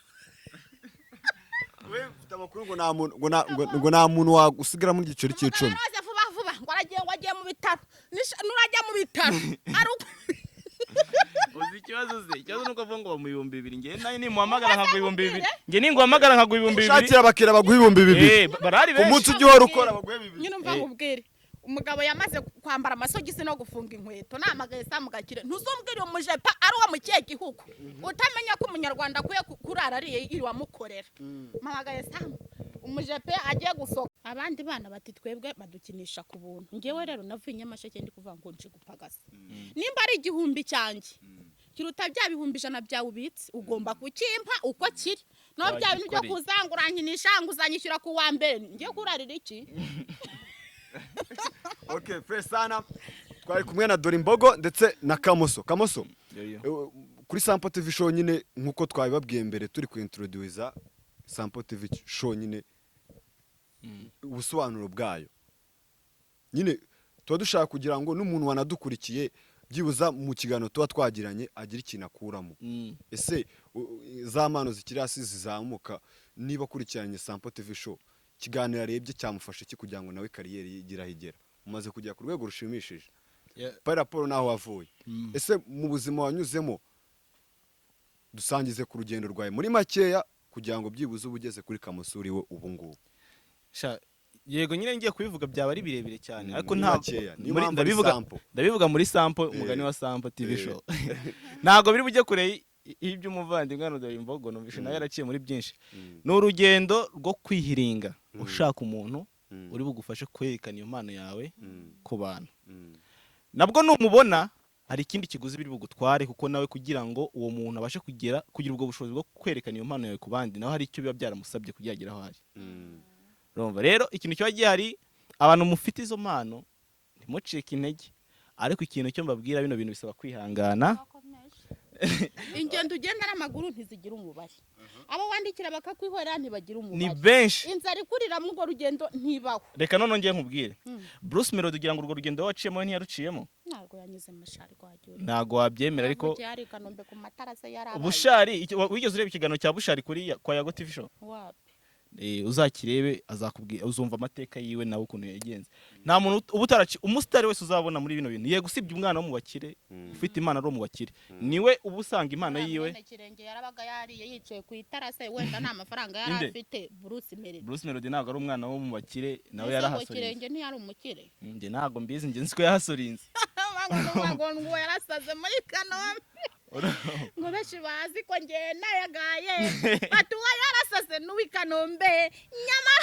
we mfite amakuru ngo nta muntu wagusigara muri giceri cy'icumi vuba ngo aragiye ngo agiye mu bitaro nurajya mu bitaro ari uko uzi ikibazo nuko avuga ngo mu 2000 ngiye nayo nimuhamagara nkaguha 2000 ngiye ninguhamagara nkaguha 2000 shakira abakira baguha 2000 barari benshi umunsi ujye uhora ukora baguha 2000 nyine umva nkubwire umugabo yamaze kwambara amasogisi no gufunga inkweto namagaye Samu gakire ntuzumbwire umujepa ari uwo mu kiye gihugu utamenya ko umunyarwanda kuye kurara ariye iri wamukorera mamagaye Samu umujepe agiye gusoka abandi bana bati twebwe badukinisha ku buntu ngewe rero navuye Nyamasheke ndi kuvuga ngo nje gupagasa nimba ari igihumbi cyanjye kiruta bya bihumbi 100 byawe ubitse ugomba kukimpa uko kiri no bya bintu byo kuzangurankinisha nguzanyishyura ku wa mbere ngiye kurarira iki Okay, fresh sana. Twari kumwe na Dore Imbogo ndetse na Kamoso. Kamoso. Kuri Sampo TV show nyine nkuko twabibabwiye mbere turi ku introduce Sampo TV show nyine ubusobanuro bwayo. Nyine tuba dushaka kugira ngo n'umuntu wanadukurikiye byibuza mu kigano tuba twagiranye agira ikintu akuramo. Ese za mano zikiri hasi zizamuka niba kurikiranye Sampo TV show kiganira rebye cyamufasha iki kugira ngo nawe kariyeri yigira higera umaze kujya ku rwego rushimishije par rapport naho wavuye ese mu buzima wanyuzemo dusangize ku rugendo rwawe muri makeya kugira ngo byibuze ubugeze kuri Kamusuri we ubu ngubu yego nyine ngiye kubivuga byaba ari birebire cyane ariko ndabivuga muri Sampo umugani wa Sampo TV show ntago biri bujye kure ibyo umuvandimwe hano Dore Imbogo numvishe nawe yaraciye muri byinshi ni urugendo rwo kwihiringa ushaka umuntu uri bugufashe kwerekana iyo mpano yawe ku bantu nabwo numubona hari ikindi kiguzi biri bugutware kuko nawe kugira ngo uwo muntu abashe kugira ubwo bushobozi bwo kwerekana iyo mpano yawe ku bandi naho hari icyo biba byaramusabye kugira aho ari urumva rero ikintu cyo gihari abantu mufite izo mpano ntimucike intege ariko ikintu cyo mbabwira bino bintu bisaba kwihangana ingendo ugenda n'amaguru ntizigira umubare abo wandikira bakakwihorera ntibagira umubare ni benshi inzara ikurira mu ngo rugendo ntibaho reka none ngiye nkubwire Bruce Melody ugira ngo urwo rugendo waciyemo ntiyaruciyemo ntabwo yanyuze mu mashari rwajyo ntago wabyemera ariko cyari Kanombe ku matara se yarabaye Bushari wigeze ureba ikiganiro cya Bushari kuri kwa Yago TV show wapi uzakirebe azakubwira uzumva amateka yiwe nawe ukuntu yagenze nta muntu ubutaraci umusitari wese uzabona muri bino bintu yego usibye umwana wo mu bakire ufite imana ro mu bakire niwe ubusanga imana yiwe kirenge yarabaga yariye yicaye ku itarase wenda nta mafaranga yari afite Bruce Melody ntago ari umwana wo mu bakire nawe yarahasorinze kirenge ntiyari umukire nge ntago mbizi nge nzi ko yahasorinze ngo yarasaze muri Kanombe ngo benshi bazi ko nge nayagaye batuwa yarasaze n'uwi Kanombe nyama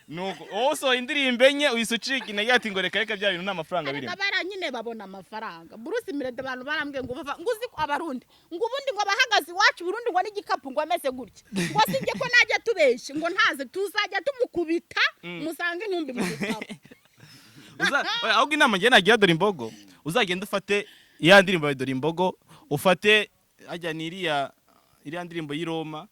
nuko wowe usohoye indirimbo enye uhise ucika intege ati ngo reka bya bintu nta mafaranga birimo. Abara nyine babona amafaranga. Bruce Melody abantu barambwiye ngo ngo uzi ko abarundi ngo ubundi ngo abahagaze iwacu Burundi ngo n'igikapu ngo ameze gutya ngo sibye ko najya tubeshye ngo ntaze tuzajya tumukubita musange intumbi mu gikapu. Ahubwo inama ngiye nagira dore imbogo uzagenda ufate ya ndirimbo ya dore imbogo ufate ajya ni iriya ndirimbo y'Iroma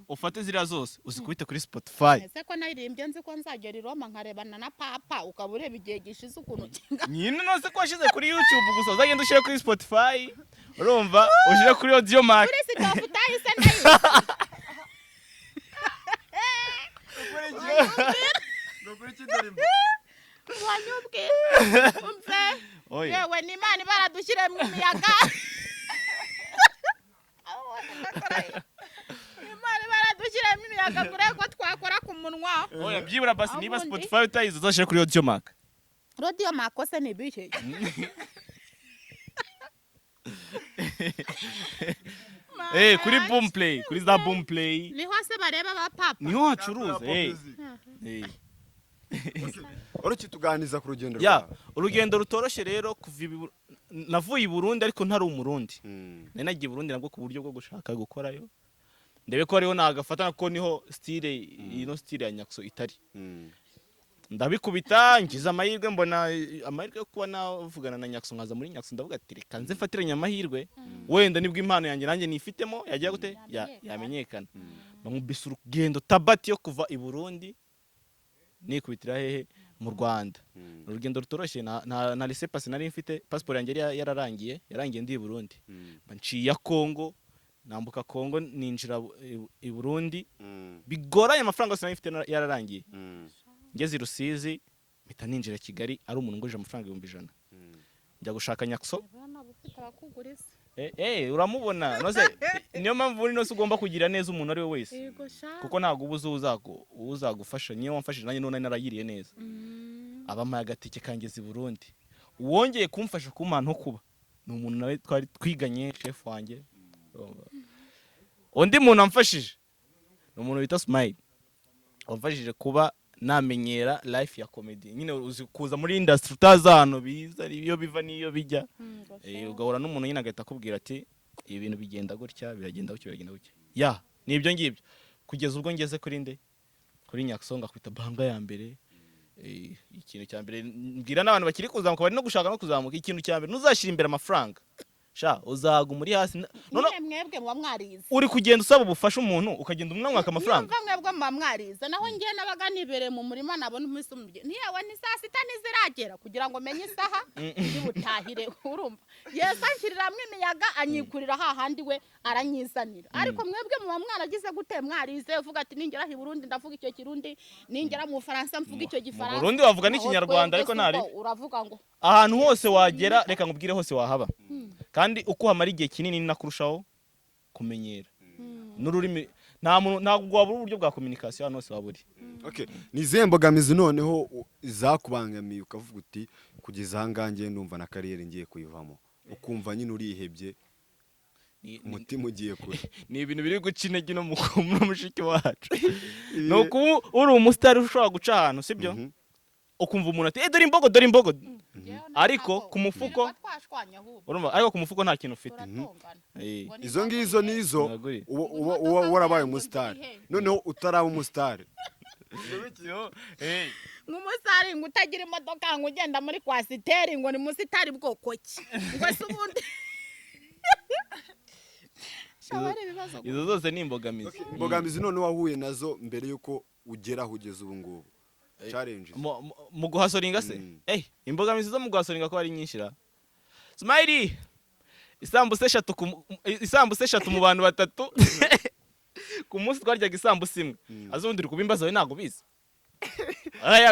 ufate ziriya zose uzikubite kuri Spotify. Ese ko naririmbye nzi ko nzagera i Roma nkarebana na papa ukaba ureba igihe gishize ukuntu kinga. Nyine nose ko washize kuri YouTube gusa uzagenda ushyire kuri Spotify urumva ushyire kuri Audiomack. Kuri Spotify se nayo. Nokuri kidarimbo. Wanyubwe. Umve. Yewe ni Imana baradushyire mu miyaga. Imana baradushyire mu miyaga kure ko twakora ku munwa. Oya byibura basi niba Spotify utayizi uzashyire kuri Audiomack. Audiomack se ni bihe. Kuri Boomplay, kuri za Boomplay. Niho se bareba ba papa. Niho hacuruza. Oroki tuganiza ku rugendo rwa. Urugendo rutoroshye rero navuye i Burundi ariko ntari umurundi. Nari nagiye i Burundi nabwo ku buryo bwo gushaka gukorayo. Ndebe ko ariho nagafatana ko niho style ino style ya Nyakso itari. Ndabikubita ngize amahirwe mbona amahirwe yo kuba navugana na Nyakso nkaza muri Nyakso ndavuga ati reka nze fatiranya amahirwe wenda nibwo impano yanjye nanjye nifitemo yagiye gute yamenyekana. Bamubisa urugendo tabati yo kuva i Burundi nikubitira hehe mu Rwanda. Urugendo rutoroshye na laissez passer nari mfite passport yanjye yarangiye ndi i Burundi. Banciye Kongo nambuka Kongo ninjira i Burundi bigoranye amafaranga yose nari mfite yararangiye. Ngeze i Rusizi mpita ninjira Kigali ari umuntu nguje amafaranga 100,000 njya gushaka Nyakso. Uramubona nose niyo mpamvu uri nose ugomba kugira neza umuntu ari we wese kuko ntago uzagufasha niyo wamfashije nanjye none narayiriye neza. Abamaye agatike kangeze i Burundi wongeye kumfasha kumana kuba ni umuntu nawe twari twiganye chef wanjye. Undi muntu amfashije ni umuntu bita Smile wamfashije kuba namenyera life ya comedy. Nyine uzi kuza muri industry utazano biza iyo biva niyo bijya. Ugahura n'umuntu nyine agahita akubwira ati ibintu bigenda gutya biragenda gutya. Nibyo ngibyo kugeza ubwo ngeze kuri Nyakso ngakwita banga ya mbere. Ikintu cya mbere mbwira n'abantu bakiri kuzamuka bari no gushaka no kuzamuka, ikintu cya mbere ntuzashira imbere amafaranga. Uzaga muri hasi mwebwe muba mwarize uri kugenda usaba ubufasha umuntu ukagenda umwaka amafaranga. Mwebwe muba mwarize naho ngiye nabaga nibereye mu murima nabona umunsi umwe ntiyewe ni saa sita niziragera kugira ngo menye isaha y'ubutahire. Urumva Yesu anshiriramo imiyaga anyikurira hahandi we aranyizanira. Ariko mwebwe muba mwaragize gute mwarize uvuga ati ningera i Burundi ndavuga icyo Kirundi ningera mu Faransa mvuga icyo Gifaransa. Mu Burundi bavuga n'ikinyarwanda ariko ntari uravuga ngo ahantu hose wagera reka ngubwire hose wahaba. Kandi uko hamara igihe kinini nakurushaho kumenyera n'ururimi ntabwo wabura uburyo bwa communication hano hose waburi. Ni izihe mbogamizi noneho zakubangamiye ukavuga uti kugeza ahangange ndumva na kariyeri ngiye kuyivamo ukumva nyine urihebye umutima ugiye kure? Ni ibintu biri guca intege no mushiki wacu. Nuko uri umustar ushobora guca ahantu sibyo ukumva umuntu ati dore imbogo ariko ku mufuko urumva ariko ku mufuko nta kintu ufite. Izo ngizo nizo warabaye umustar noneho utaraba umustar. Nk'umusitari ngo utagira imodoka ngo ugenda muri kwasiteri ngo ni musitari bwoko ki ngo se ubundi izo zose ni imbogamizi. Imbogamizi none wahuye nazo mbere yuko ugera aho ugeze ubu ngubu challenges mu guhasoringa se? Imbogamizi zo mu guhasoringa ko ari nyinshi ra. Smiley isambusa 3 mu bantu 3 ku munsi twaryaga isambusa imwe azundi kubimbaza we ntago bizi.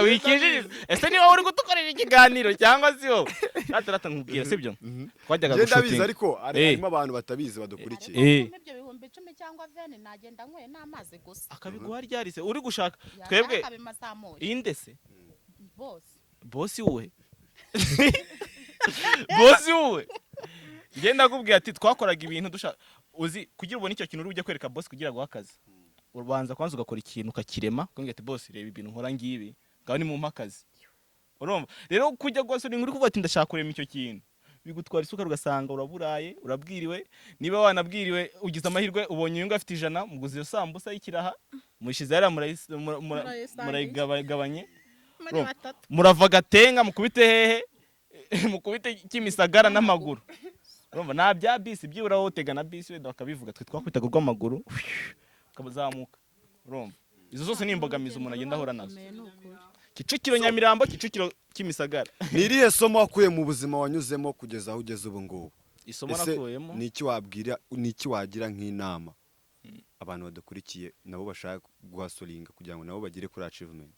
Wikijiriza ese niba uri gutukorera ikiganiro cyangwa si wowe natarata nkubwira sibyo twajyaga gushutinga ariko harimo abantu batabizi badukurikiye. Ibyo bihumbi 10 cyangwa 20 nagenda nkwe n'amazi gusa akabiguha ryarise uri gushaka twebwe inde se boss uwe boss uwe ngenda kubwira ati twakoraga ibintu dushaka uzi kugira ubone icyo kintu uri ujya kwereka boss kugira ngo akazi ubanza kwanza ugakora ikintu ukakirema ukambwira ati boss reba ibintu nkora ngibi ngaho ni mu mpakazi urumva rero kujya guhasoringa uri kuvuga ati ndashaka kurema icyo kintu bigutwara isuka ugasanga uraburaye urabwiriwe niba wanabwiriwe ugize amahirwe ubonye uyu afite 100 muguze iyo sambusa y'ikiraha mushize yari murayigabanye murava gatenga mukubite hehe mukubite kimisagara n'amaguru urumva nta bya bisi byibura wotega na bisi wenda bakabivuga twe twakwitaga urw'amaguru kazamuka urumva izo zose ni imbogamizi umuntu agenda ahura nazo Kicukiro Nyamirambo Kicukiro Kimisagara niriye somo wakuye mu buzima wanyuzemo kugeza aho ugeze ubu ngubu isomo nakuyemo niki wabwira niki wagira nk'inama abantu badakurikiye nabo bashaka guhasoringa kugira ngo nabo bagire kuri achievement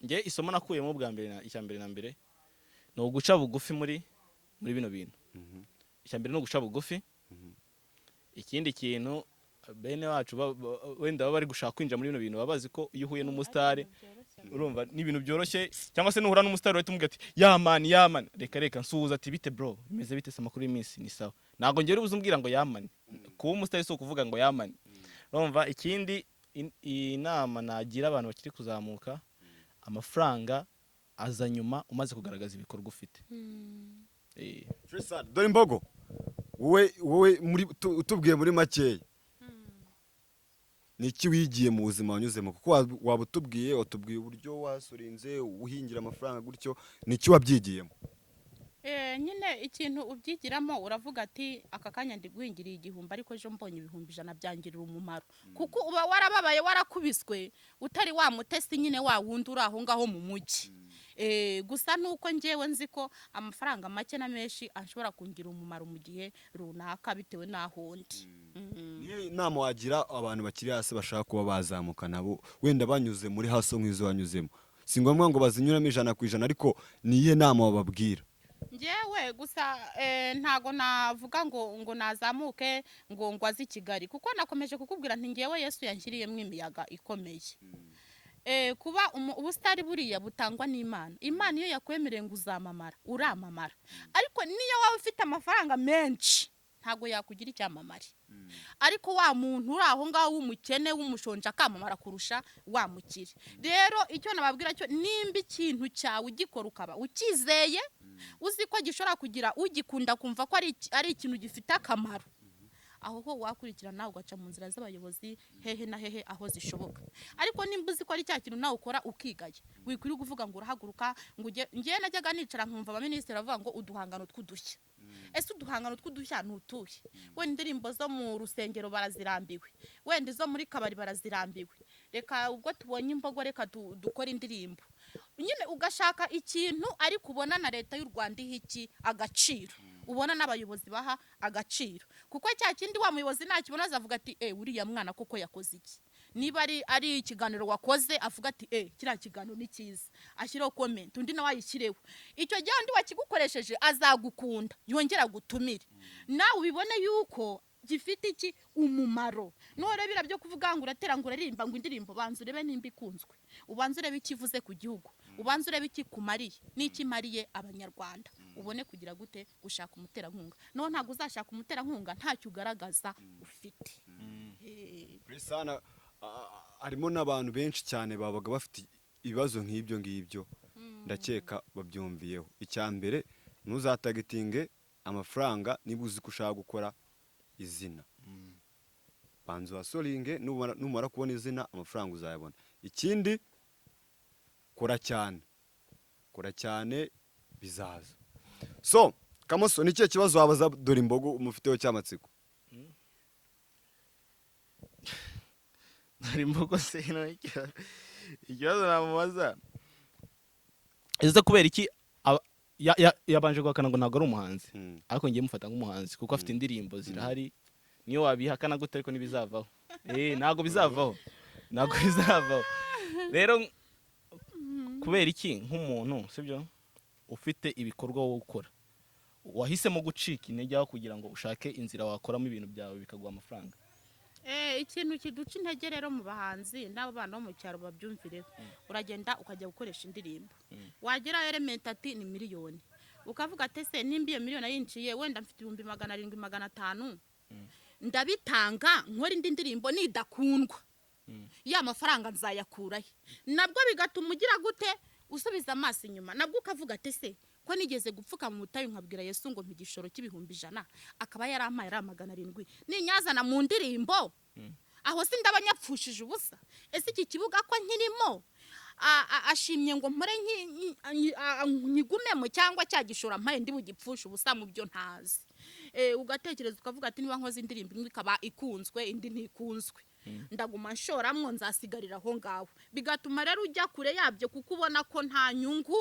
nge isomo nakuyemo bwa mbere icyambere na mbere no guca bugufi muri bino bintu icyambere no guca bugufi ikindi kintu bene wacu wenda bari gushaka kwinjira muri bino bintu babazi ko iyo uhuye n'umusitari urumva ni ibintu byoroshye cyangwa se nuhura n'umusitari wahita umubwira ati yamani reka nsuhuza ati bite bro bimeze bite sama kuri iminsi ni sawa ntago ngera ubuzumbwira ngo yamani kuba umusitari so kuvuga ngo yamani urumva ikindi inama nagira abantu bakiri kuzamuka amafaranga aza nyuma umaze kugaragaza ibikorwa ufite dore imbogo wowe muri utubwiye muri makeya niki wigiye mu buzima wanyuzemo kuko waba utubwiye uburyo wasorinze uhingira amafaranga gutyo niki wabyigiyemo nyine ikintu ubyigiramo uravuga ati aka kanya ndi guhingiriye igihumbi ariko ejo mbonye ibihumbi 100 byangirira umumaro kuko uba warababaye warakubiswe utari wa mutesi nyine wa wundi uri aho ngaho mu mujyi gusa nuko ngewe nzi ko amafaranga make na menshi ashobora kungira umumaro mu gihe runaka bitewe naho ndi inama wagira abantu bakiri hasi bashaka kuba bazamuka nabo wenda banyuze muri haso nk'izo wanyuzemo si ngombwa ngo bazinyuramo 100% ariko niye nama wababwira ngewe gusa ntago navuga ngo nazamuke ngo azi Kigali kuko nakomeje kukubwira nti ngewe Yesu yanshyiriyemo imiyaga ikomeye kuba ubusitari buriya butangwa n'Imana iyo yakwemereye ngo uzamamara uramamara ariko niyo waba ufite amafaranga menshi ntago yakugira icyamamare ariko wa muntu uri aho ngaho w'umukene w'umushonje akamamara kurusha wamukire rero icyo nababwira cyo nimba ikintu cyawe ugikora ukaba ukizeye uzi ko gishobora kugira ugikunda kumva ko ari ikintu gifite akamaro aho ho wakurikirana ugaca mu nzira z'abayobozi hehe na hehe aho zishoboka ariko nimba uzi ko ari cya kintu nawe ukora ukigaye wikwiriye kuvuga ngo urahaguruka ngo ngiye najyaga nicara nkumva abaminisitiri bavuga ngo uduhangano tw'udushya ese uduhangano tw'udushya nutuye wenda indirimbo zo mu rusengero barazirambiwe wenda izo muri kabari barazirambiwe reka ubwo tubonye imbogo reka dukora indirimbo nyine ugashaka ikintu ari kubona na leta y'u Rwanda ihiki agaciro ubona n'abayobozi baha agaciro kuko cya kindi wa muyobozi nakibona azavuga ati uriya mwana koko yakoze iki niba ari ikiganiro wakoze avuga ati kiriya kiganiro ni cyiza ashyiraho comment undi nawe ayishyireho icyo gihe undi wakigukoresheje azagukunda yongera gutumire nawe ubibone yuko gifite iki umumaro none birabyo kuvuga ngo uratera ngo uririmba ngo indirimbo banze urebe nimba ikunzwe ubanze urebe ikivuze ku gihugu ubanze urebe iki kumariye n'iki mariye abanyarwanda ubone kugira gute gushaka umuterankunga no ntago uzashaka umuterankunga ntacyo ugaragaza ufite Prisana harimo n'abantu benshi cyane babaga bafite ibibazo nk'ibyo ngibyo ndakeka babyumviyeho icyambere ntuzatagitinge amafaranga niba uzi ko ushaka gukora izina banza wasoringe numara kubona izina amafaranga uzayabona ikindi kora cyane bizaza so Kamoso ni cyo kibazo wabaza dore imbogo umufiteho cyamatsiko dore imbogo se ikibazo namubaza ese kubera iki yabanje guhakana ngo ntabwo ari umuhanzi ariko ngiye mufata nk'umuhanzi kuko afite indirimbo zirahari niyo wabihakana gute ariko ntibizavaho ntabwo bizavaho rero kubera iki nk'umuntu sibyo ufite ibikorwa wo gukora wahisemo gucika intege aho kugira ngo ushake inzira wakoramo ibintu byawe bikaguha amafaranga ikintu kiduca intege rero mu bahanzi n'abo bana bo mu cyaro babyumvireho uragenda ukajya gukoresha indirimbo wagira element ati ni miliyoni ukavuga ati se nimba iyo miliyoni yinciye wenda mfite 700 500 ndabitanga nkora indi ndirimbo nidakundwa ya mafaranga nzayakurahe? Nabwo bigatuma ugira gute usubiza amaso inyuma, nabwo ukavuga ati se ko nigeze gupfuka mu butayu nkabwira Yesu ngo igishoro cy'ibihumbi 100 akaba yarampaye ari 700 ninyazana mu ndirimbo aho si ndabanyapfushije ubusa? Ese iki kibuga ko nkirimo ashimye ngo mpore nkigumemo cyangwa cyagishora mpaye ndi bugipfusha ubusa mu byo ntazi? Ugatekereza ukavuga ati niba nkoze indirimbo imwe ikaba ikunzwe indi ntikunzwe, ndaguma nshoramwo nzasigarira aho ngaho, bigatuma rero ujya kure yabyo kuko ubona ko nta nyungu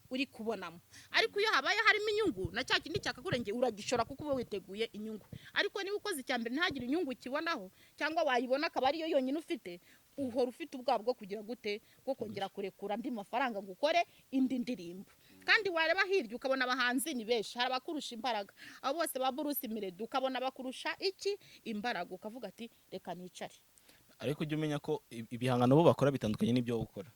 uri kubonamo. Ariko iyo habaye harimo inyungu na cya kindi cyakakurengeye uragishora kuko uba witeguye inyungu. Ariko niba ukoze icyambere ntagire inyungu kibonaho cyangwa wayibona akaba ariyo yonyine ufite, uhora ufite ubwabo bwo kugira gute bwo kongera kurekura andi mafaranga ngo ukore indi ndirimbo. Kandi wareba hirya ukabona abahanzi ni benshi, hari abakurusha imbaraga, abo bose ba Bruce Melody ukabona bakurusha iki imbaraga, ukavuga ati reka nicare. Ariko ujye umenya ko ibihangano bo bakora bitandukanye n'ibyo gukora.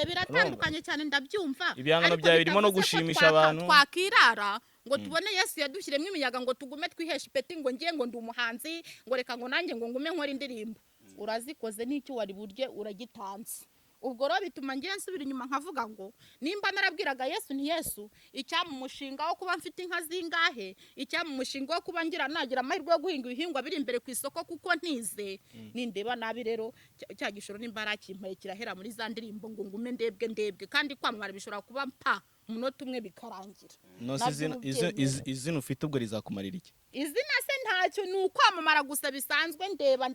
Biratandukanye cyane ndabyumva. Ibihangano byawe birimo no gushimisha abantu. Twakirara ngo tubone Yesu yadushyiremo imiyaga ngo tugume twihesha ipeti ngo ngiye ngo ndi umuhanzi ngo reka ngo nanjye ngo ngume nkora indirimbo. Urazikoze n'icyo wari burye uragitanze. Ubwo rero bituma ngiye nsubira inyuma nkavuga ngo nimba narabwiraga Yesu ni Yesu icyamu mushinga wo kuba mfite inka zingahe, icyamu mushinga wo kuba ngira nagira amahirwe yo guhinga ibihingwa biri imbere ku isoko kuko ntize nindeba nabi rero cya gishoro n'imbara kimpaye kirahera muri za ndirimbo ngo ngume ndebwe kandi kwamwara bishobora kuba mpa umunota umwe bikarangira. Izina ufite ubwo rizakumarira iki? Izina se ntacyo, ni ukwamamara gusa bisanzwe, ndeba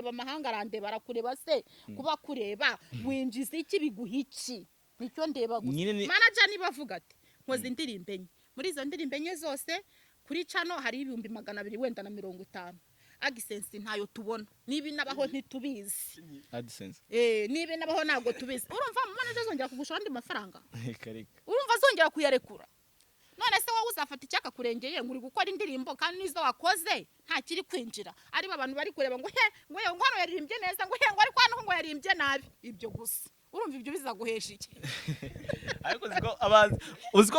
amahanga arandeba arakureba se kuba kureba winjiza iki biguha iki? Nicyo ndeba gusa. Manager niba avuga ati nkoze indirimbo enye, muri izo ndirimbo enye zose kuri cano hari 200 wenda na 50. AdSense ntayo tubona, nibi nabaho ntitubizi. AdSense nibi nabaho ntabwo tubizi. Urumva manager zongera kugusha andi mafaranga? Kareka Urumva zongera kuyarekura? None se wowe uzafata icyaka kurengeye nguri gukora indirimbo kandi nizo wakoze nta kiri kwinjira, ari abantu bari kureba ngo ngo hano yaririmbye neza ngo ari kwano ngo yaririmbye nabi, ibyo gusa. Urumva ibyo bizaguhesha iki? Ariko uziko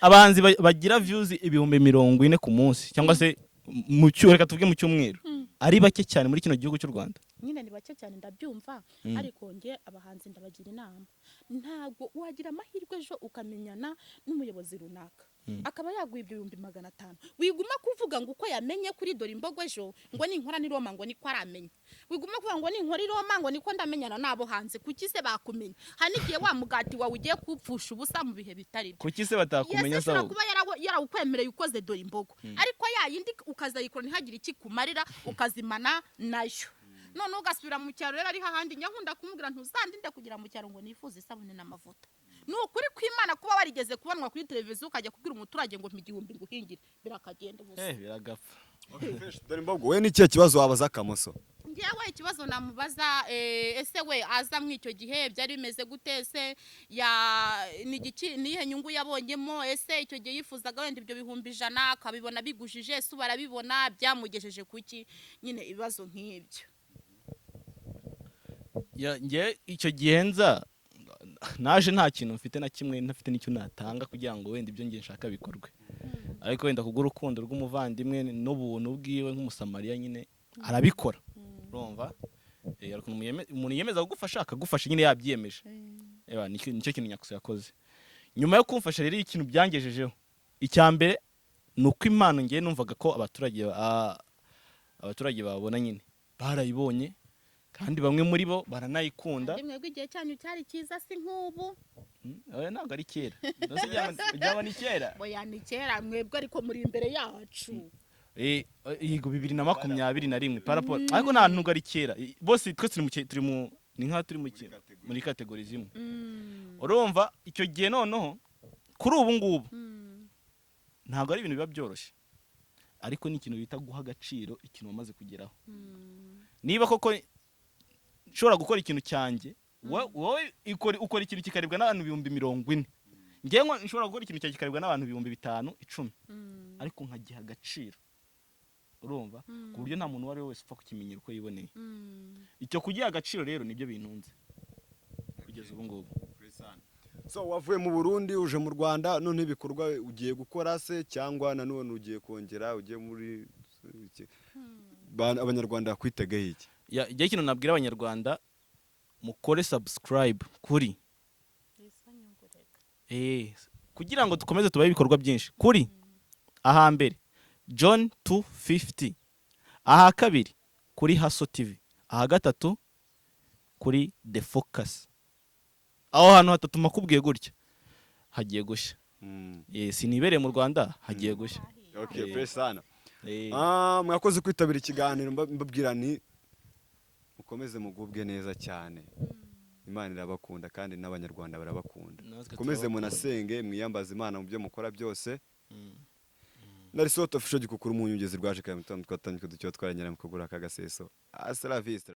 abahanzi bagira views 40,000 ku munsi cyangwa se mu reka tuvuge mu cyumweru, ari bake cyane muri kino gihugu cy'u Rwanda. Nyine ni bake cyane ndabyumva, ariko nge abahanzi ndabagira inama, ntabwo wagira amahirwe ejo ukamenyana n'umuyobozi runaka akaba yaguye 500. Wiguma kuvuga ngo uko yamenye kuri dore imbogo ejo ngo ninkora ni Roma ngo niko aramenye, wiguma kuvuga ngo ninkora Roma ngo niko ndamenyana nabo hanze. Kuki se bakumenya? Hanigiye wa mugati wawe ugiye kupfusha ubusa mu bihe bitari byo. Kuki se batakumenya sawa? Kuba yarawukwemereye ukoze dore imbogo, ariko yayindi ukazayikora ntihagire iki kumarira ukazimana nayo. None ugasubira mu cyaro rero ari hahandi nyankunda kumubwira ntuzandinde kugira mu cyaro ngo nifuze isabune n'amavuta. Nukuri kw'Imana kuba warigeze kubonwa kuri televiziyo ukajya kubwira umuturage ngo mpigihumbi nguhingire birakagenda gusa. Biragapfa. Dore imbogo we ni kibazo wabaza Kamoso? Ngewe ikibazo namubaza ese we aza mw'icyo gihe byari bimeze gute? Se nihe nyungu yabonyemo? Ese icyo gihe yifuzaga wenda ibyo 100,000 akabibona bigujije? Ese barabibona byamugejeje kuki? Nyine ibibazo nk'ibyo. Nge icyo gihe nza naje nta kintu mfite na kimwe, ntafite n'icyo natanga kugira ngo wenda ibyo ngiye nshaka bikorwe. Ariko wenda kugura urukundo rw'umuvandimwe n'ubuntu bwiwe nk'umusamariya nyine arabikora. Urumva? Umuntu yemeza kugufasha akagufasha nyine yabyiyemeje. Nicyo kintu Nyakuso yakoze. Nyuma yo kumfasha rero ikintu byangejejeho, icyambere nuko impano ngiye numvaga ko abaturage babona nyine barayibonye kandi bamwe muri bo baranayikunda. Mwebwe igihe cyanyu cyari cyiza si nk'ubu? Ntabwo ari kera. Byaba ni kera. Oya ni kera mwebwe ariko muri imbere yacu. Yego 2021 paraporo, ariko nta ntunga ari kera. Bose twese turi muri kategori zimwe. Urumva icyo gihe noneho kuri ubu ngubu ntabwo ari ibintu biba byoroshye, ariko ni ikintu bita guha agaciro ikintu wamaze kugeraho. Niba koko nshobora gukora ikintu cyanjye, wowe ukora ikintu kikaribwa n'abantu 40,000, ngewe nshobora gukora ikintu cyanjye kikaribwa n'abantu 5,000, 10, ariko nkagiha agaciro. Urumva ku buryo nta muntu wari wese upfa kukimenyera uko yiboneye. Icyo kugiha agaciro rero nibyo bintunze kugeza ubu ngubu. So wavuye mu Burundi uje mu Rwanda, none ibikorwa ugiye gukora se cyangwa nanone ugiye kongera ugiye muri abanyarwanda kwitegaho iki? Igihe ikintu nabwira abanyarwanda mukore subscribe kuri kugira ngo dukomeze tubahe ibikorwa byinshi kuri ahambere John 250, aha kabiri kuri Haso TV, aha gatatu kuri The Focus. Aho hantu hatatu makubwiye gutya hagiye gushya. Sinibereye mu Rwanda hagiye gushya. Okay, press sana. Mwakoze kwitabira ikiganiro mbabwira ni mukomeze mugubwe neza cyane. Imana irabakunda kandi n'abanyarwanda barabakunda. Mukomeze munasenge mwiyambaza Imana mu byo mukora byose. Nari Soto Official Gikukuru mu nyungezi rwaje kandi twatanye kuducyo twaranyera mu kugura aka gaseso. Asala vista.